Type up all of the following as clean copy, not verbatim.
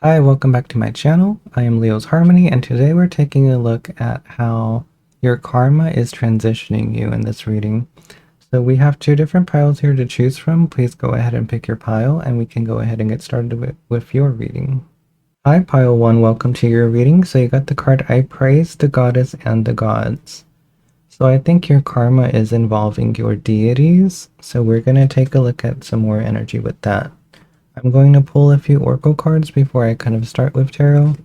Hi, welcome back to my channel. I am Leo's Harmony, and today we're taking a look at how your karma is transitioning you in this reading. So we have two different piles here to choose from. Please go ahead and pick your pile, and we can go ahead and get started with your reading. Hi, pile one, welcome to your reading. So you got the card I Praise the Goddess and the Gods. So I think your karma is involving your deities. So we're going to take a look at some more energy with that. I'm going to pull a few oracle cards before I kind of start with tarot,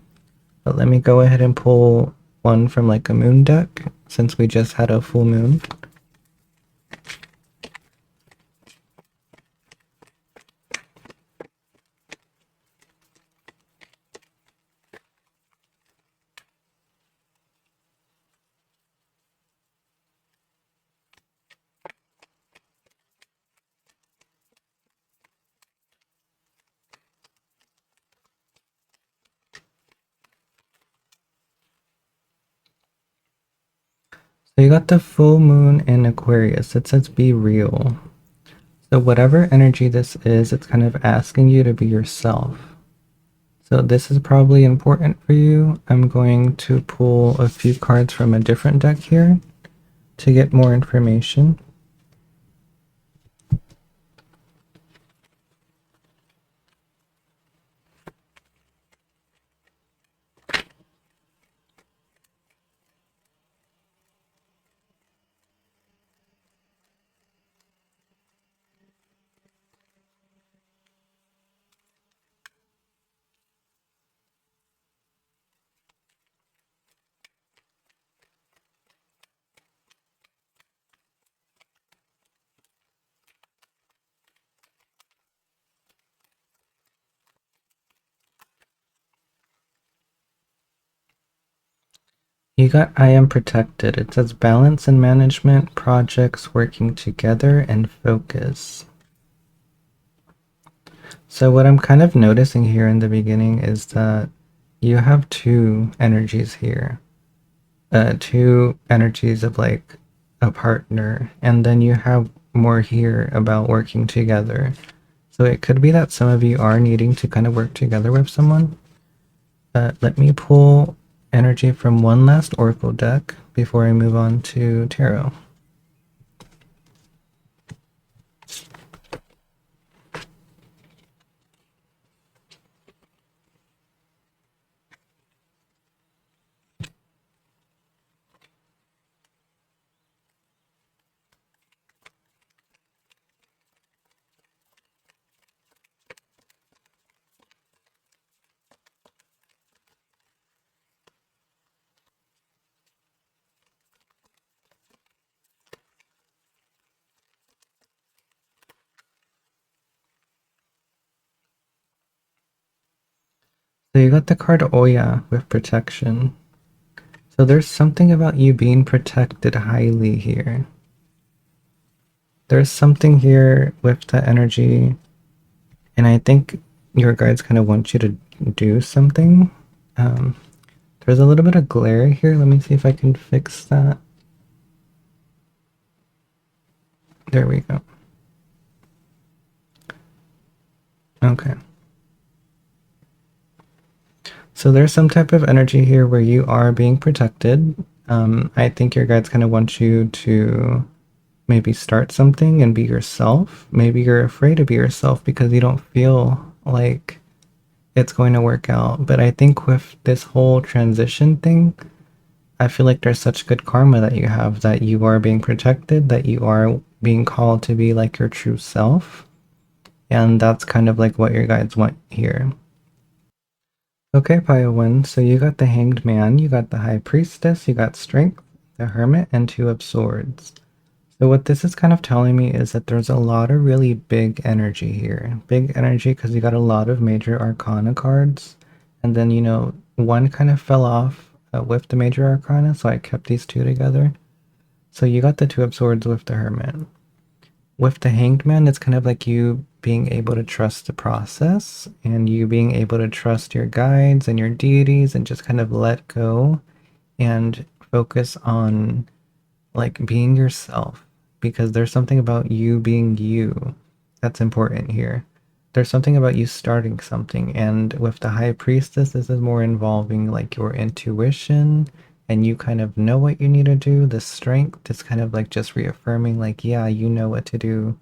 but let me go ahead and pull one from like a moon deck since we just had a full moon. So you got the full moon in Aquarius. It says be real. So whatever energy this is, it's kind of asking you to be yourself. So this is probably important for you. I'm going to pull a few cards from a different deck here to get more information. You got I am protected. It says balance and management, projects working together, and focus. So what I'm kind of noticing here in the beginning is that you have two energies here. Two energies of like a partner, and then you have more here about working together. So it could be that some of you are needing to kind of work together with someone. Let me pull energy from one last oracle deck before I move on to tarot. So you got the card Oya with protection. So there's something about you being protected highly here. There's something here with the energy, and I think your guides kind of want you to do something. Um, there's a little bit of glare here. Let me see if I can fix that. There we go. Okay. So there's some type of energy here where you are being protected. I think your guides kind of want you to maybe start something and be yourself. Maybe you're afraid to be yourself because you don't feel like it's going to work out. But I think with this whole transition thing, I feel like there's such good karma that you have, that you are being protected, that you are being called to be like your true self. And that's kind of like what your guides want here. Okay, Pyowan, so you got the Hanged Man, you got the High Priestess, you got Strength, the Hermit, and Two of Swords. So what this is kind of telling me is that there's a lot of really big energy here. Big energy because you got a lot of major arcana cards. And then, one kind of fell off with the major arcana, so I kept these two together. So you got the Two of Swords with the Hermit. With the Hanged Man, it's kind of like you being able to trust the process and you being able to trust your guides and your deities and just kind of let go and focus on like being yourself, because there's something about you being you that's important here. there's something about you starting something. And with the High Priestess, this is more involving like your intuition and you kind of know what you need to do. The strength is kind of like just reaffirming, like, yeah, you know what to do.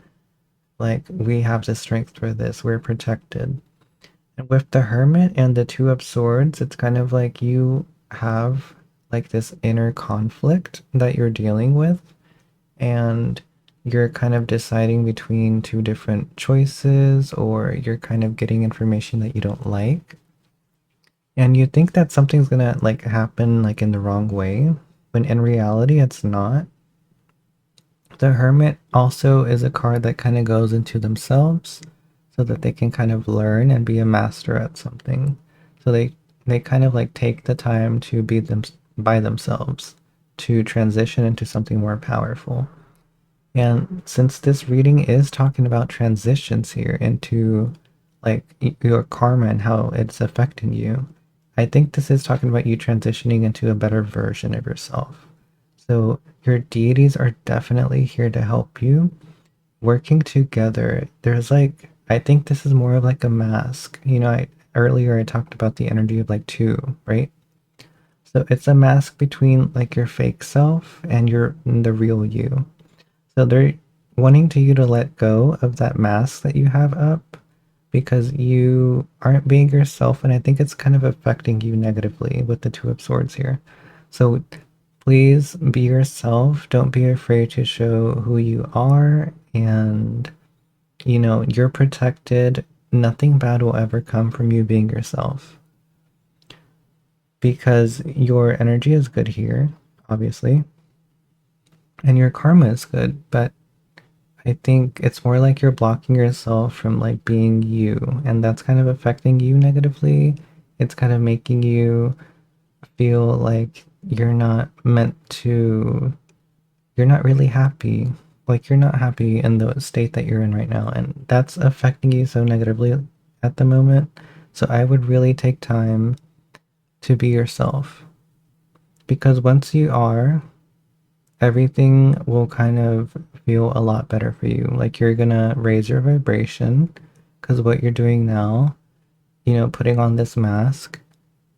Like, we have the strength for this, we're protected. And with the Hermit and the Two of Swords, it's kind of like you have like this inner conflict that you're dealing with, and you're kind of deciding between two different choices, or you're kind of getting information that you don't like. And you think that something's gonna like happen like in the wrong way, when in reality it's not. The Hermit also is a card that kind of goes into themselves so that they can kind of learn and be a master at something. So they kind of like take the time to be them by themselves to transition into something more powerful. And since this reading is talking about transitions here into like your karma and how it's affecting you, I think this is talking about you transitioning into a better version of yourself. So your deities are definitely here to help you working together. There's like, I think this is more of like a mask. You know, earlier I talked about the energy of like two, right? So it's a mask between like your fake self and the real you. So they're wanting to you to let go of that mask that you have up because you aren't being yourself, and I think it's kind of affecting you negatively with the Two of Swords here. So please be yourself. Don't be afraid to show who you are, and you know, you're protected. Nothing bad will ever come from you being yourself because your energy is good here, obviously, and your karma is good, but I think it's more like you're blocking yourself from like being you, and that's kind of affecting you negatively. It's kind of making you feel like you're not meant to, you're not really happy. Like you're not happy in the state that you're in right now, and that's affecting you so negatively at the moment. So I would really take time to be yourself because once you are, everything will kind of feel a lot better for you. Like you're gonna raise your vibration because what you're doing now, you know, putting on this mask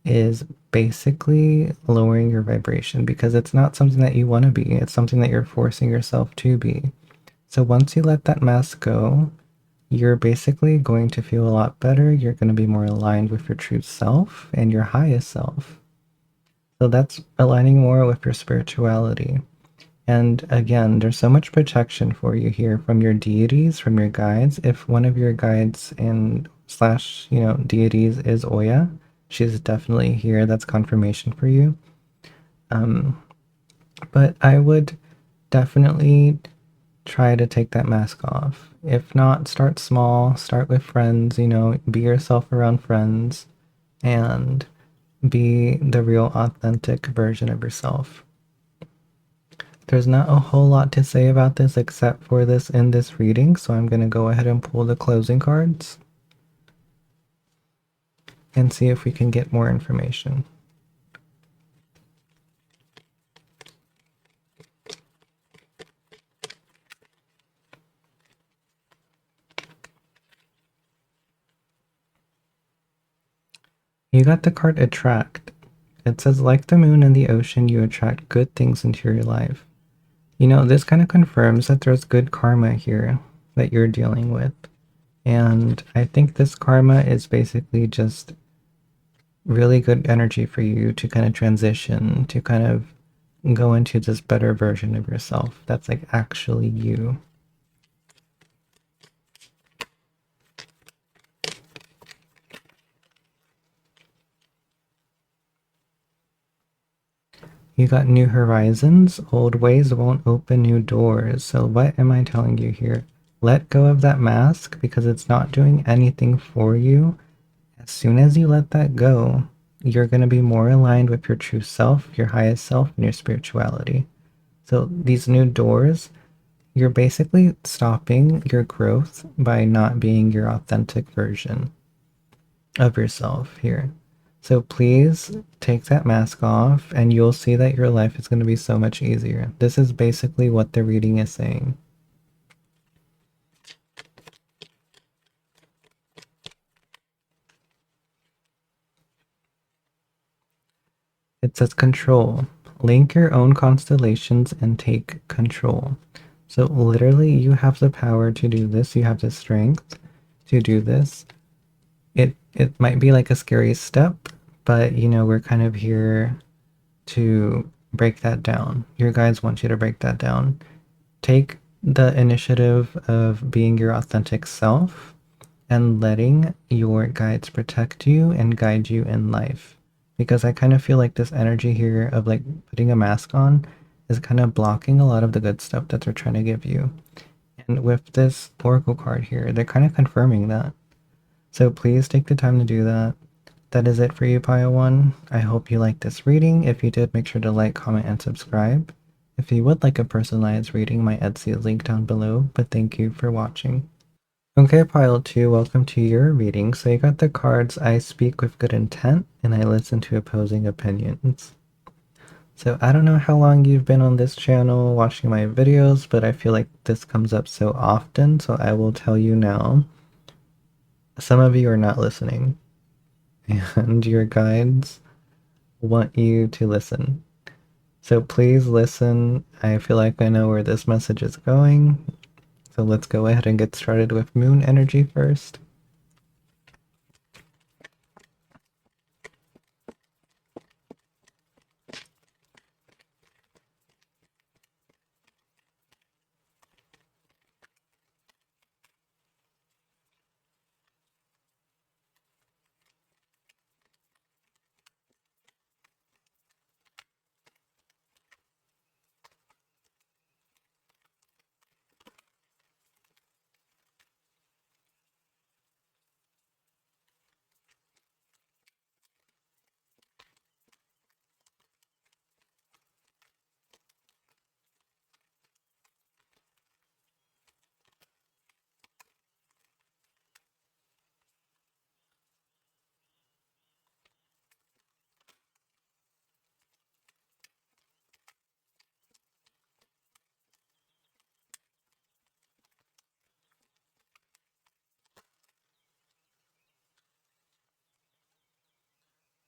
is basically lowering your vibration because it's not something that you want to be. It's something that you're forcing yourself to be. So once you let that mask go, you're basically going to feel a lot better. You're going to be more aligned with your true self and your highest self. So that's aligning more with your spirituality. And again, there's so much protection for you here from your deities, from your guides. If one of your guides and slash, you know, deities is Oya, she's definitely here. That's confirmation for you. But I would definitely try to take that mask off. If not, start small, start with friends, you know, be yourself around friends and be the real authentic version of yourself. There's not a whole lot to say about this except for this in this reading, so I'm going to go ahead and pull the closing cards and see if we can get more information. You got the card Attract. It says, like the moon and the ocean, you attract good things into your life. You know, this kind of confirms that there's good karma here that you're dealing with. And I think this karma is basically just really good energy for you to kind of transition, to kind of go into this better version of yourself that's like actually you. You got new horizons, old ways won't open new doors. So what am I telling you here? Let go of that mask because it's not doing anything for you. As soon as you let that go, you're going to be more aligned with your true self, your highest self, and your spirituality. So these new doors, you're basically stopping your growth by not being your authentic version of yourself here. So please take that mask off and you'll see that your life is going to be so much easier. This is basically what the reading is saying. It says control. Link your own constellations and take control. So literally you have the power to do this. You have the strength to do this. It might be like a scary step, but you know, we're kind of here to break that down. Your guides want you to break that down. Take the initiative of being your authentic self and letting your guides protect you and guide you in life. Because I kind of feel like this energy here of like putting a mask on is kind of blocking a lot of the good stuff that they're trying to give you. And with this Oracle card here, they're kind of confirming that. So please take the time to do that. That is it for you, Pile 1. I hope you liked this reading. If you did, make sure to like, comment, and subscribe. If you would like a personalized reading, my Etsy is linked down below, but thank you for watching. Okay, Pile 2, welcome to your reading. So you got the cards, I speak with good intent, and I listen to opposing opinions. So I don't know how long you've been on this channel watching my videos, but I feel like this comes up so often, so I will tell you now. Some of you are not listening, and your guides want you to listen. So please listen. I feel like I know where this message is going. So let's go ahead and get started with moon energy first.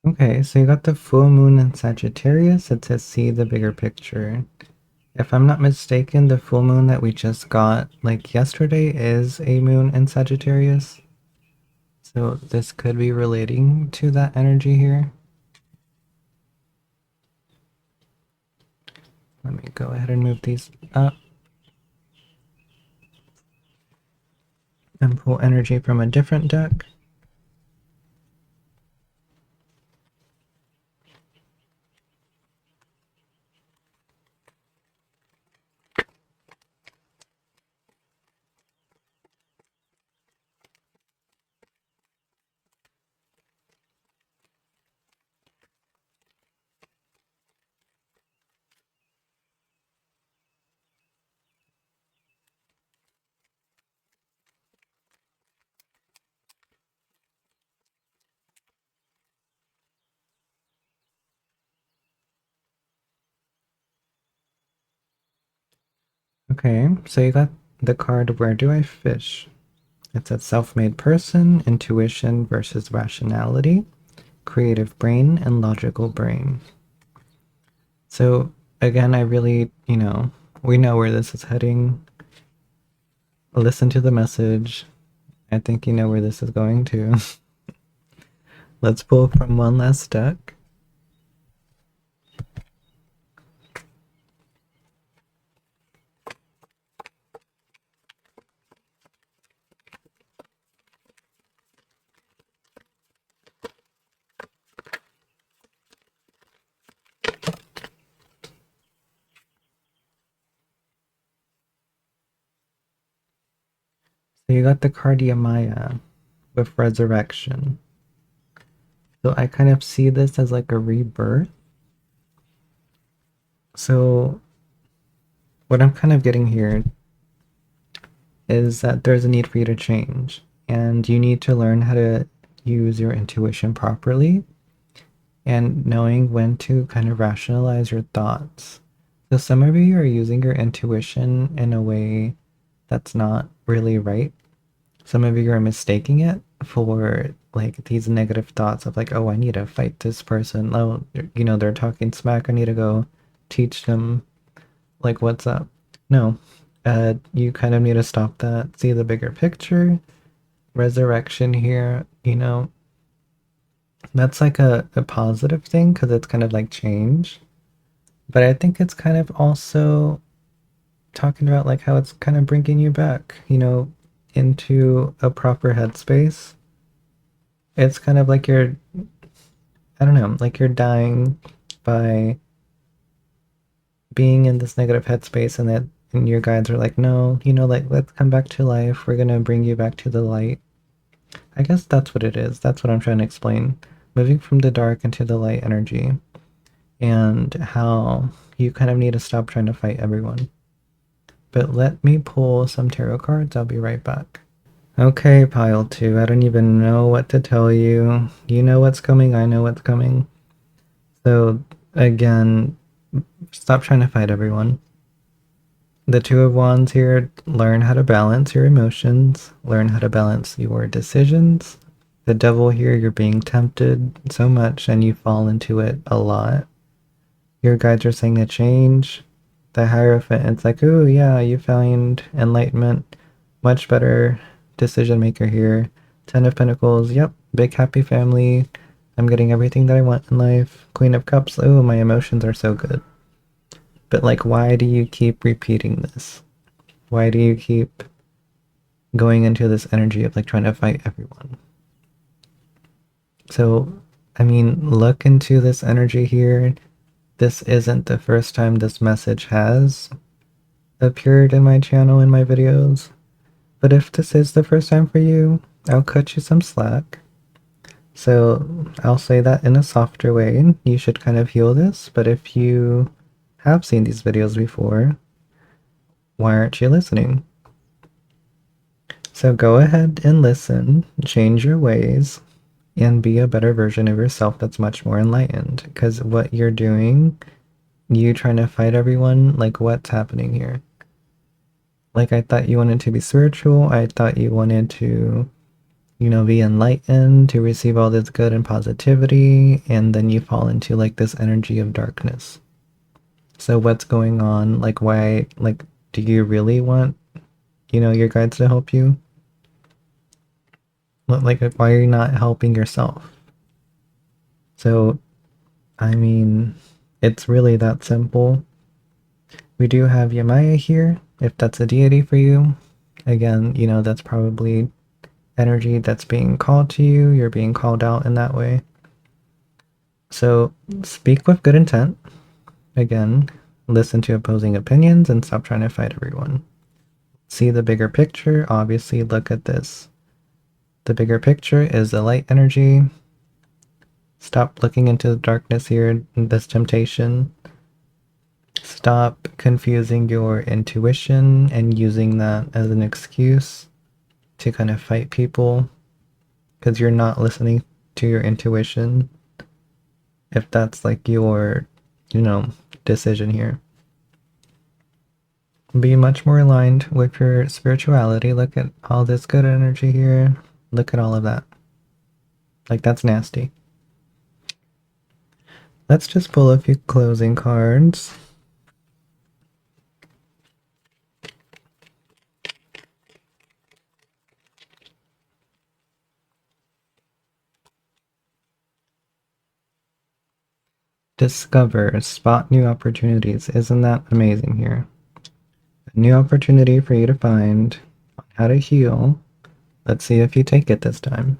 Okay, so you got the full moon in Sagittarius. It says see the bigger picture. If I'm not mistaken, the full moon that we just got like yesterday is a moon in Sagittarius. So this could be relating to that energy here. Let me go ahead and move these up and pull energy from a different deck. Okay, so you got the card Where Do I Fish? It's a self-made person, intuition versus rationality, creative brain, and logical brain. So again, I really, we know where this is heading. Listen to the message. I think you know where this is going to. Let's pull from one last deck. So you got the card Maya with resurrection. So I kind of see this as like a rebirth. So what I'm kind of getting here is that there's a need for you to change, and you need to learn how to use your intuition properly and knowing when to kind of rationalize your thoughts. So some of you are using your intuition in a way that's not really right. Some of you are mistaking it for like these negative thoughts of like, oh, I need to fight this person. Oh, you know, they're talking smack. I need to go teach them like what's up. No, you kind of need to stop that. See the bigger picture. Resurrection here, you know, that's like a positive thing because it's kind of like change. But I think it's kind of also talking about like how it's kind of bringing you back, you know, into a proper headspace. It's kind of like you're, I don't know, like you're dying by being in this negative headspace, and your guides are like, no, you know, like let's come back to life. We're gonna bring you back to the light. I guess that's what it is. That's what I'm trying to explain. Moving from the dark into the light energy, and how you kind of need to stop trying to fight everyone. But let me pull some tarot cards. I'll be right back. Okay, pile two. I don't even know what to tell you. You know what's coming. I know what's coming. So, again, stop trying to fight everyone. The Two of Wands here, learn how to balance your emotions, learn how to balance your decisions. The Devil here, you're being tempted so much and you fall into it a lot. Your guides are saying to change. The Hierophant, it's like, oh yeah, you found enlightenment. Much better decision maker here. Ten of Pentacles, yep, big happy family. I'm getting everything that I want in life. Queen of Cups, oh, my emotions are so good. But like, why do you keep repeating this? Why do you keep going into this energy of like trying to fight everyone? So, I mean, look into this energy here. This isn't the first time this message has appeared in my channel in my videos. But if this is the first time for you, I'll cut you some slack. So I'll say that in a softer way. You should kind of heal this. But if you have seen these videos before, why aren't you listening? So go ahead and listen, change your ways, and be a better version of yourself that's much more enlightened. Because what you're doing, you trying to fight everyone, like what's happening here? Like I thought you wanted to be spiritual. I thought you wanted to, you know, be enlightened, to receive all this good and positivity, and then you fall into like this energy of darkness. So what's going on? Like why, like, do you really want, you know, your guides to help you? Like why are you not helping yourself? So, I mean, it's really that simple. We do have Yamaya here, if that's a deity for you. Again, you know, that's probably energy that's being called to you. You're being called out in that way. So speak with good intent. Again, listen to opposing opinions and stop trying to fight everyone. See the bigger picture. Obviously, look at this. The bigger picture is the light energy. Stop looking into the darkness here, this temptation. Stop confusing your intuition and using that as an excuse to kind of fight people because you're not listening to your intuition. If that's like your, you know, decision here. Be much more aligned with your spirituality. Look at all this good energy here. Look at all of that. Like, that's nasty. Let's just pull a few closing cards. Discover, spot new opportunities. Isn't that amazing here? A new opportunity for you to find how to heal. Let's see if you take it this time.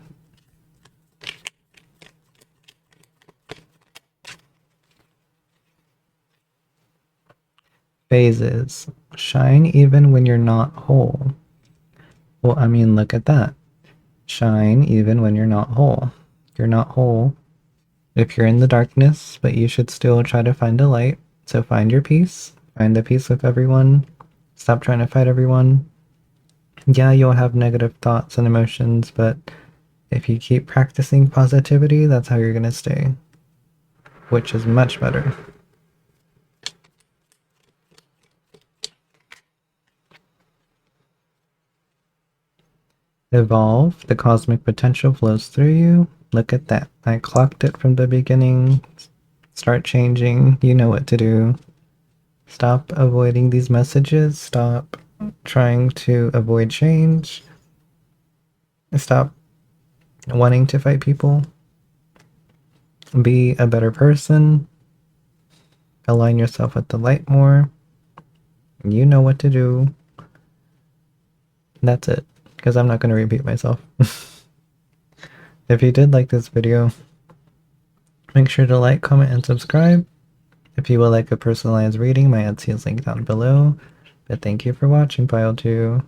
Phases. Shine even when you're not whole. Well, I mean, look at that. Shine even when you're not whole. You're not whole if you're in the darkness, but you should still try to find a light. So find your peace. Find the peace with everyone. Stop trying to fight everyone. Yeah, you'll have negative thoughts and emotions, but if you keep practicing positivity, that's how you're going to stay, which is much better. Evolve. The cosmic potential flows through you. Look at that. I clocked it from the beginning. Start changing. You know what to do. Stop avoiding these messages. Stop trying to avoid change. Stop wanting to fight people. Be a better person. Align yourself with the light more. You know what to do. That's it, because I'm not going to repeat myself. If you did like this video, make sure to like, comment, and subscribe. If you would like a personalized reading, my Etsy is linked down below. But thank you for watching, Pile 2.